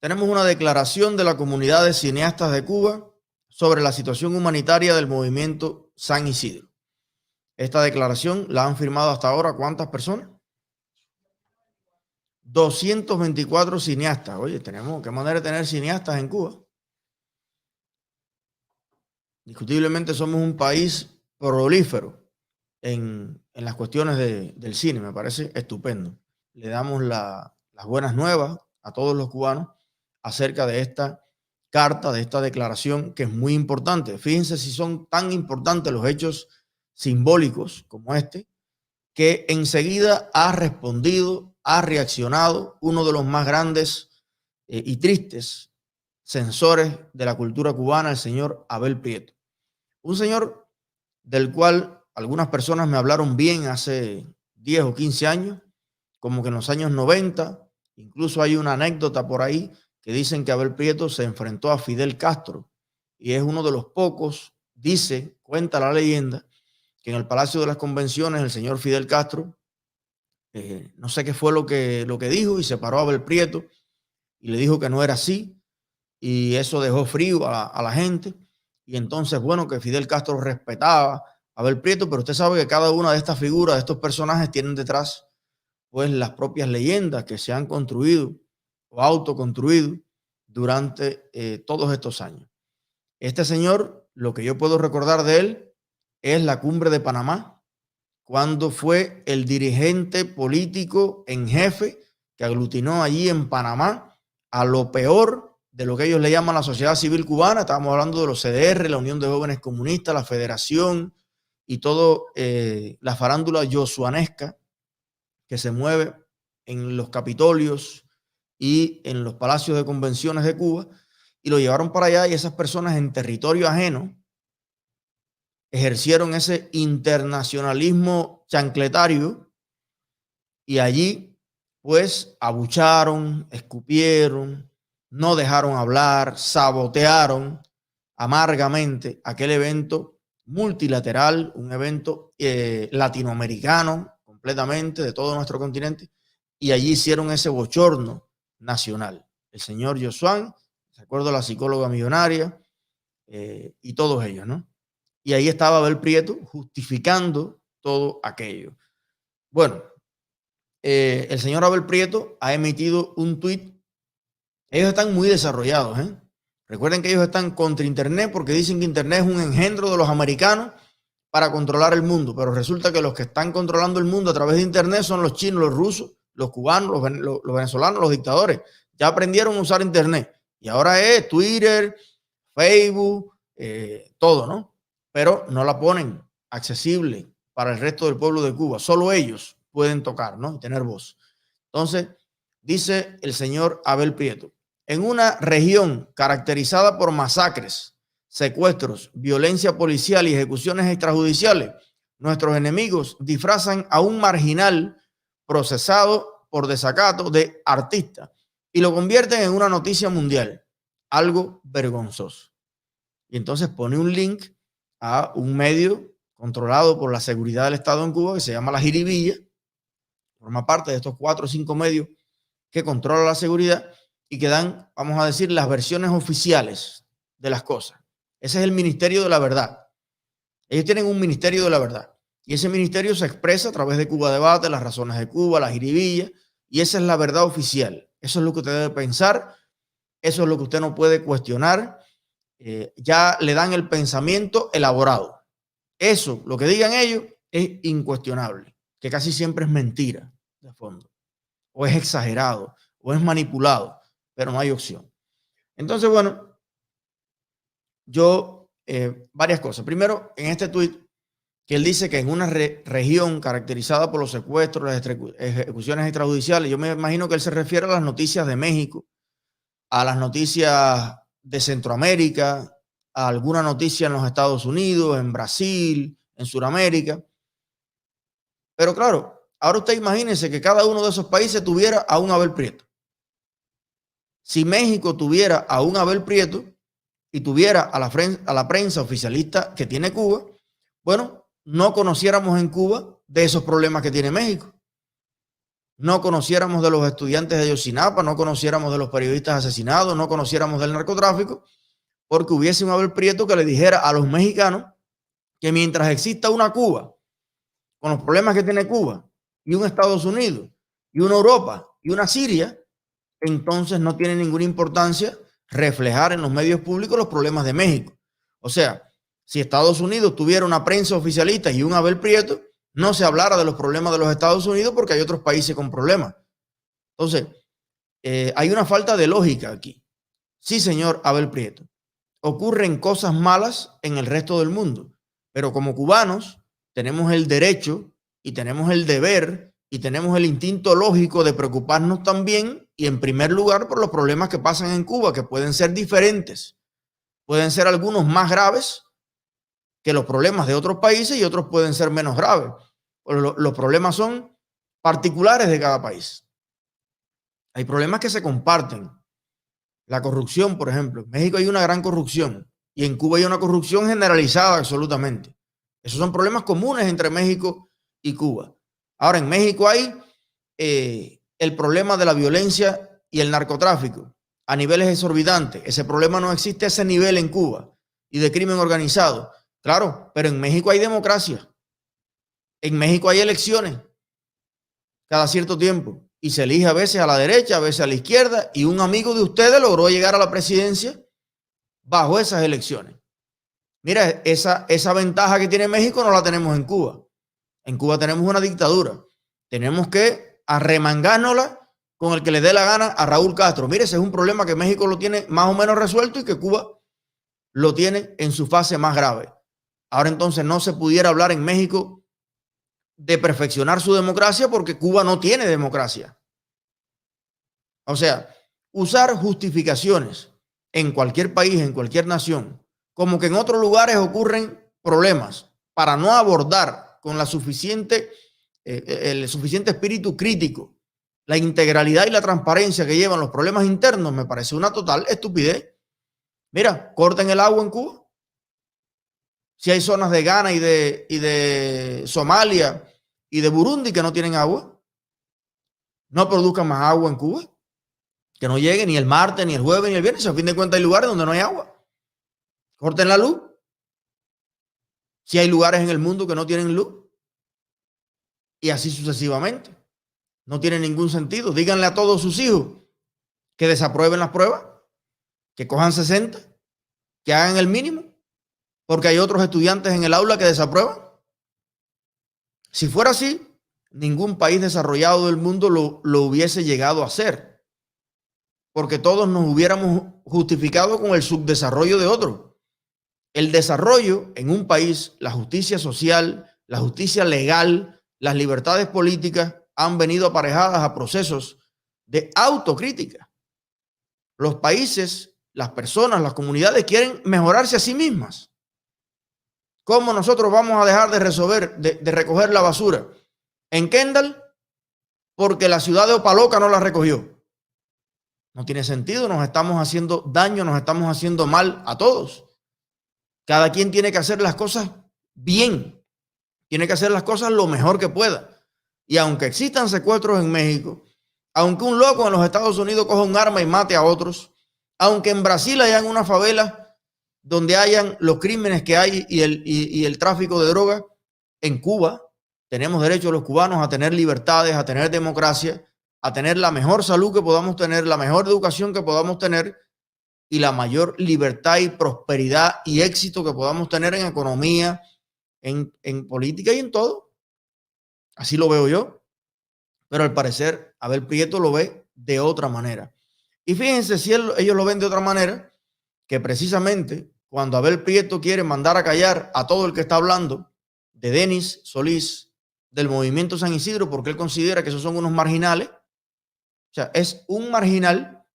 Tenemos una declaración de la comunidad de cineastas de Cuba sobre la situación humanitaria del movimiento San Isidro. Esta declaración la han firmado hasta ahora, ¿cuántas personas? 224 cineastas. Oye, tenemos qué manera de tener cineastas en Cuba. Discutiblemente somos un país prolífero en las cuestiones del cine. Me parece estupendo. Le damos las buenas nuevas a todos los cubanos acerca de esta carta, de esta declaración, que es muy importante. Fíjense si son tan importantes los hechos simbólicos como este, que enseguida ha respondido, ha reaccionado uno de los más grandes y tristes censores de la cultura cubana, el señor Abel Prieto. Un señor del cual algunas personas me hablaron bien hace 10 o 15 años, como que en los años 90, incluso hay una anécdota por ahí que dicen que Abel Prieto se enfrentó a Fidel Castro y es uno de los pocos, cuenta la leyenda, que en el Palacio de las Convenciones el señor Fidel Castro, no sé qué fue lo que dijo, y se paró a Abel Prieto y le dijo que no era así, y eso dejó frío a la gente. Y entonces, bueno, que Fidel Castro respetaba a Abel Prieto, pero usted sabe que cada una de estas figuras, de estos personajes, tienen detrás pues las propias leyendas que se han construido o autoconstruido durante todos estos años. Este señor, lo que yo puedo recordar de él es la Cumbre de Panamá, cuando fue el dirigente político en jefe que aglutinó allí en Panamá a lo peor de lo que ellos le llaman la sociedad civil cubana. Estábamos hablando de los CDR, la Unión de Jóvenes Comunistas, la Federación y todo la farándula yosuanesca que se mueve en los capitolios y en los palacios de convenciones de Cuba, y lo llevaron para allá, y esas personas en territorio ajeno ejercieron ese internacionalismo chancletario y allí pues abucharon, escupieron, no dejaron hablar, sabotearon amargamente aquel evento multilateral, un evento latinoamericano completamente de todo nuestro continente, y allí hicieron ese bochorno nacional. El señor Josuán, recuerdo la psicóloga millonaria y todos ellos, ¿no? Y ahí estaba Abel Prieto justificando todo aquello. Bueno, el señor Abel Prieto ha emitido un tuit. Ellos están muy desarrollados, ¿eh? Recuerden que ellos están contra Internet porque dicen que Internet es un engendro de los americanos para controlar el mundo, pero resulta que los que están controlando el mundo a través de Internet son los chinos, los rusos, los cubanos, los venezolanos, los dictadores. Ya aprendieron a usar Internet y ahora es Twitter, Facebook, todo, ¿no? Pero no la ponen accesible para el resto del pueblo de Cuba. Solo ellos pueden tocar, ¿no? Y tener voz. Entonces, dice el señor Abel Prieto, en una región caracterizada por masacres, secuestros, violencia policial y ejecuciones extrajudiciales, nuestros enemigos disfrazan a un marginal procesado por desacato de artista y lo convierten en una noticia mundial, algo vergonzoso. Y entonces pone un link a un medio controlado por la seguridad del Estado en Cuba que se llama La Jiribilla, forma parte de estos 4 o 5 medios que controla la seguridad y que dan, vamos a decir, las versiones oficiales de las cosas. Ese es el Ministerio de la Verdad. Ellos tienen un Ministerio de la Verdad y ese ministerio se expresa a través de Cuba Debate, las razones de Cuba, la jiribilla, y esa es la verdad oficial. Eso es lo que usted debe pensar, eso es lo que usted no puede cuestionar. Ya le dan el pensamiento elaborado. Eso, lo que digan ellos, es incuestionable, que casi siempre es mentira de fondo, o es exagerado, o es manipulado, pero no hay opción. Entonces, bueno, yo, varias cosas. Primero, en este tuit, que él dice que en una región caracterizada por los secuestros, las ejecuciones extrajudiciales, yo me imagino que él se refiere a las noticias de México, a las noticias de Centroamérica, a alguna noticia en los Estados Unidos, en Brasil, en Sudamérica. Pero claro, ahora usted imagínese que cada uno de esos países tuviera a un Abel Prieto. Si México tuviera a un Abel Prieto y tuviera a la prensa oficialista que tiene Cuba, bueno, no conociéramos en Cuba de esos problemas que tiene México. no conociéramos de los estudiantes de Ayotzinapa, no conociéramos de los periodistas asesinados, no conociéramos del narcotráfico, porque hubiese un Abel Prieto que le dijera a los mexicanos que mientras exista una Cuba, con los problemas que tiene Cuba, y un Estados Unidos, y una Europa, y una Siria, entonces no tiene ninguna importancia reflejar en los medios públicos los problemas de México. O sea, si Estados Unidos tuviera una prensa oficialista y un Abel Prieto, no se hablara de los problemas de los Estados Unidos porque hay otros países con problemas. Entonces, hay una falta de lógica aquí. Sí, señor Abel Prieto, ocurren cosas malas en el resto del mundo, pero como cubanos tenemos el derecho y tenemos el deber y tenemos el instinto lógico de preocuparnos también y en primer lugar por los problemas que pasan en Cuba, que pueden ser diferentes, pueden ser algunos más graves que los problemas de otros países y otros pueden ser menos graves. Los problemas son particulares de cada país. Hay problemas que se comparten. La corrupción, por ejemplo. En México hay una gran corrupción y en Cuba hay una corrupción generalizada absolutamente. Esos son problemas comunes entre México y Cuba. Ahora, en México hay el problema de la violencia y el narcotráfico a niveles exorbitantes. Ese problema no existe a ese nivel en Cuba y de crimen organizado. Claro, pero en México hay democracia. En México hay elecciones cada cierto tiempo y se elige a veces a la derecha, a veces a la izquierda, y un amigo de ustedes logró llegar a la presidencia bajo esas elecciones. Mira, esa ventaja que tiene México no la tenemos en Cuba. En Cuba tenemos una dictadura. Tenemos que arremangárnosla con el que le dé la gana a Raúl Castro. Mire, ese es un problema que México lo tiene más o menos resuelto y que Cuba lo tiene en su fase más grave. Ahora entonces no se pudiera hablar en México de perfeccionar su democracia porque Cuba no tiene democracia. O sea, usar justificaciones en cualquier país, en cualquier nación, como que en otros lugares ocurren problemas para no abordar con el suficiente espíritu crítico la integralidad y la transparencia que llevan los problemas internos, me parece una total estupidez. Mira, corten el agua en Cuba. Si hay zonas de Ghana y de Somalia y de Burundi que no tienen agua, no produzcan más agua en Cuba, que no llegue ni el martes, ni el jueves, ni el viernes. A fin de cuentas hay lugares donde no hay agua. Corten la luz. Si hay lugares en el mundo que no tienen luz. Y así sucesivamente. No tiene ningún sentido. Díganle a todos sus hijos que desaprueben las pruebas, que cojan 60, que hagan el mínimo, porque hay otros estudiantes en el aula que desaprueban. Si fuera así, ningún país desarrollado del mundo lo hubiese llegado a hacer, porque todos nos hubiéramos justificado con el subdesarrollo de otros. El desarrollo en un país, la justicia social, la justicia legal, las libertades políticas han venido aparejadas a procesos de autocrítica. Los países, las personas, las comunidades quieren mejorarse a sí mismas. ¿Cómo nosotros vamos a dejar de recoger la basura en Kendall porque la ciudad de Opaloca no la recogió? No tiene sentido, nos estamos haciendo daño, nos estamos haciendo mal a todos. Cada quien tiene que hacer las cosas bien, tiene que hacer las cosas lo mejor que pueda. Y aunque existan secuestros en México, aunque un loco en los Estados Unidos coja un arma y mate a otros, aunque en Brasil hayan una favela donde hayan los crímenes que hay y el tráfico de droga, en Cuba tenemos derecho los cubanos a tener libertades, a tener democracia, a tener la mejor salud que podamos tener, la mejor educación que podamos tener y la mayor libertad y prosperidad y éxito que podamos tener en economía, en política y en todo. Así lo veo yo, pero al parecer Abel Prieto lo ve de otra manera. Y fíjense, si ellos lo ven de otra manera, que precisamente cuando Abel Prieto quiere mandar a callar a todo el que está hablando de Denis Solís, del movimiento San Isidro, porque él considera que esos son unos marginales, o sea, es un marginal,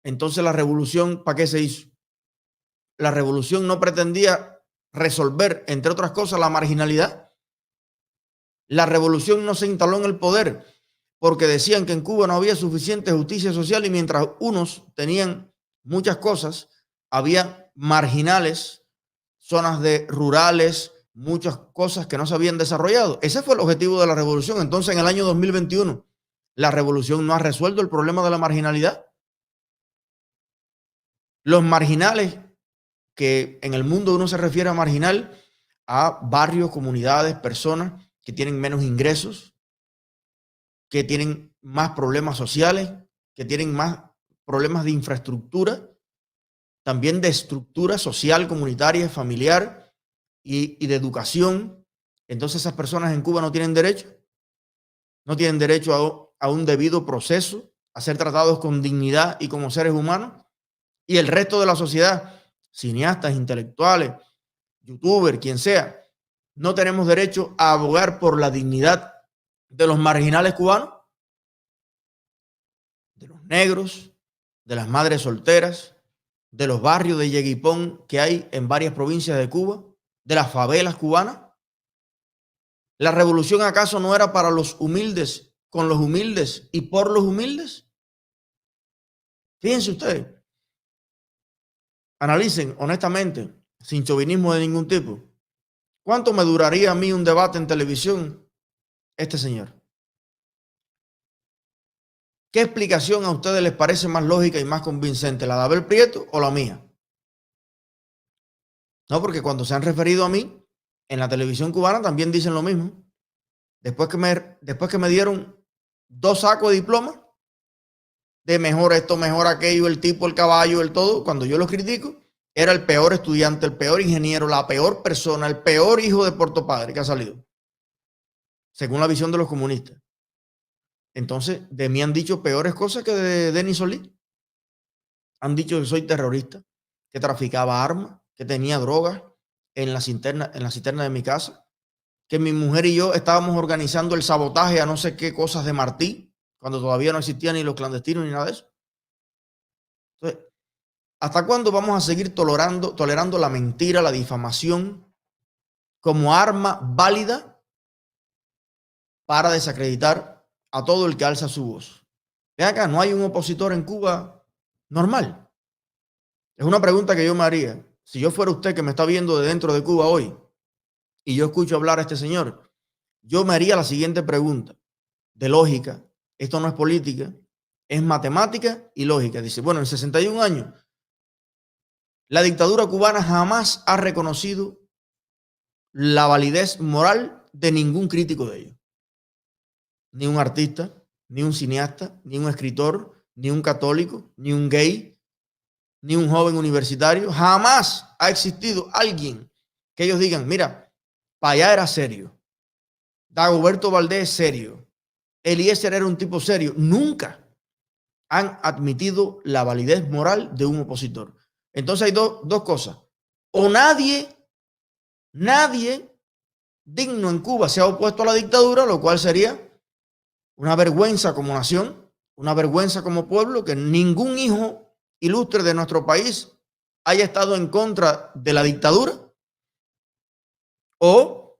entonces la revolución, ¿para qué se hizo? La revolución no pretendía resolver, entre otras cosas, la marginalidad. La revolución no se instaló en el poder porque decían que en Cuba no había suficiente justicia social y mientras unos tenían muchas cosas, había marginales, zonas rurales, muchas cosas que no se habían desarrollado. Ese fue el objetivo de la revolución. Entonces, en el año 2021, La revolución no ha resuelto el problema de la marginalidad. Los marginales, que en el mundo uno se refiere a marginal, a barrios, comunidades, personas que tienen menos ingresos, que tienen más problemas sociales, que tienen más problemas de infraestructura, también de estructura social, comunitaria, familiar y de educación. Entonces esas personas en Cuba no tienen derecho, a un debido proceso, a ser tratados con dignidad y como seres humanos. Y el resto de la sociedad, cineastas, intelectuales, youtubers, quien sea, no tenemos derecho a abogar por la dignidad de los marginales cubanos, de los negros, de las madres solteras, de los barrios de Yeguipón que hay en varias provincias de Cuba, de las favelas cubanas. ¿La revolución acaso no era para los humildes, con los humildes y por los humildes? Fíjense ustedes, analicen honestamente, sin chauvinismo de ningún tipo, ¿cuánto me duraría a mí un debate en televisión este señor? ¿Qué explicación a ustedes les parece más lógica y más convincente, la de Abel Prieto o la mía? No, porque cuando se han referido a mí en la televisión cubana también dicen lo mismo. Después que me dieron 2 sacos de diploma de mejor esto, mejor aquello, el tipo, el caballo, el todo, cuando yo los critico, era el peor estudiante, el peor ingeniero, la peor persona, el peor hijo de Puerto Padre que ha salido, según la visión de los comunistas. Entonces, de mí han dicho peores cosas que de Denis Solís. Han dicho que soy terrorista, que traficaba armas, que tenía drogas en la cisterna de mi casa, que mi mujer y yo estábamos organizando el sabotaje a no sé qué cosas de Martí, cuando todavía no existían ni los clandestinos ni nada de eso. Entonces, ¿hasta cuándo vamos a seguir tolerando la mentira, la difamación como arma válida para desacreditar a todo el que alza su voz? Ven acá, ¿no hay un opositor en Cuba normal? Es una pregunta que yo me haría. Si yo fuera usted que me está viendo de dentro de Cuba hoy y yo escucho hablar a este señor, yo me haría la siguiente pregunta de lógica. Esto no es política, es matemática y lógica. Dice, bueno, en 61 años, la dictadura cubana jamás ha reconocido la validez moral de ningún crítico de ellos. Ni un artista, ni un cineasta, ni un escritor, ni un católico, ni un gay, ni un joven universitario. Jamás ha existido alguien que ellos digan, mira, para allá era serio, Dagoberto Valdés serio, Eliezer era un tipo serio. Nunca han admitido la validez moral de un opositor. Entonces hay dos cosas. O nadie digno en Cuba se ha opuesto a la dictadura, lo cual sería una vergüenza como nación, una vergüenza como pueblo, que ningún hijo ilustre de nuestro país haya estado en contra de la dictadura, o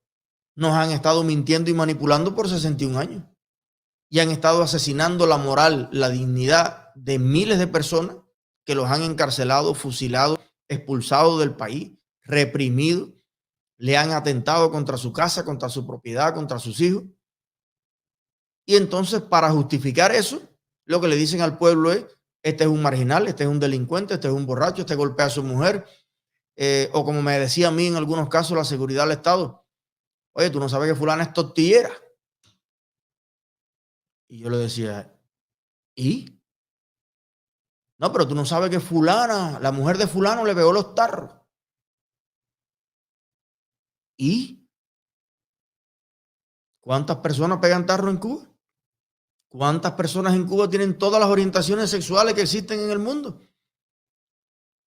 nos han estado mintiendo y manipulando por 61 años y han estado asesinando la moral, la dignidad de miles de personas que los han encarcelado, fusilado, expulsado del país, reprimido, le han atentado contra su casa, contra su propiedad, contra sus hijos. Y entonces, para justificar eso, lo que le dicen al pueblo es, este es un marginal, este es un delincuente, este es un borracho, este golpea a su mujer, o como me decía a mí en algunos casos la seguridad del Estado, oye, tú no sabes que fulana es tortillera. Y yo le decía, ¿y? No, pero tú no sabes que fulana, la mujer de fulano le pegó los tarros. ¿Y cuántas personas pegan tarros en Cuba? ¿Cuántas personas en Cuba tienen todas las orientaciones sexuales que existen en el mundo?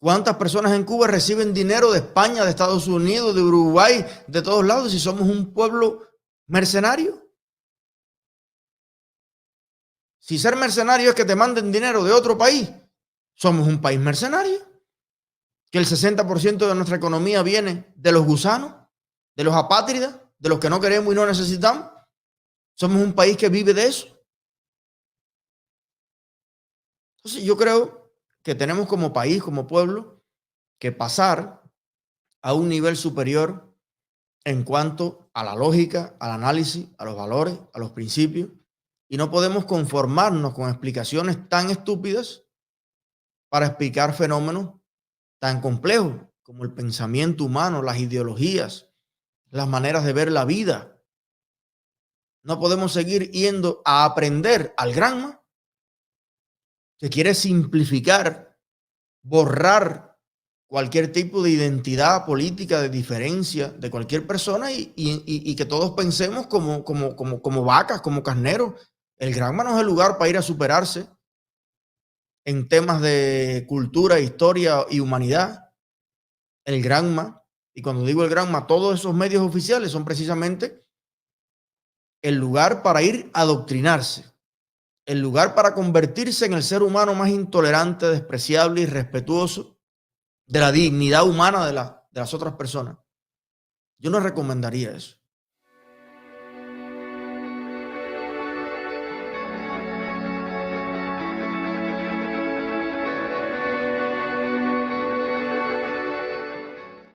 ¿Cuántas personas en Cuba reciben dinero de España, de Estados Unidos, de Uruguay, de todos lados, si somos un pueblo mercenario? Si ser mercenario es que te manden dinero de otro país, somos un país mercenario. Que el 60% de nuestra economía viene de los gusanos, de los apátridas, de los que no queremos y no necesitamos. Somos un país que vive de eso. Entonces yo creo que tenemos como país, como pueblo, que pasar a un nivel superior en cuanto a la lógica, al análisis, a los valores, a los principios Y no podemos conformarnos con explicaciones tan estúpidas para explicar fenómenos tan complejos como el pensamiento humano, las ideologías, las maneras de ver la vida. No podemos seguir yendo a aprender al Granma, que quiere simplificar, borrar cualquier tipo de identidad política, de diferencia de cualquier persona y que todos pensemos como vacas, como carneros. El Granma no es el lugar para ir a superarse en temas de cultura, historia y humanidad. El Granma, y cuando digo el Granma, todos esos medios oficiales son precisamente el lugar para ir a adoctrinarse, el lugar para convertirse en el ser humano más intolerante, despreciable y irrespetuoso de la dignidad humana de las otras personas. Yo no recomendaría eso.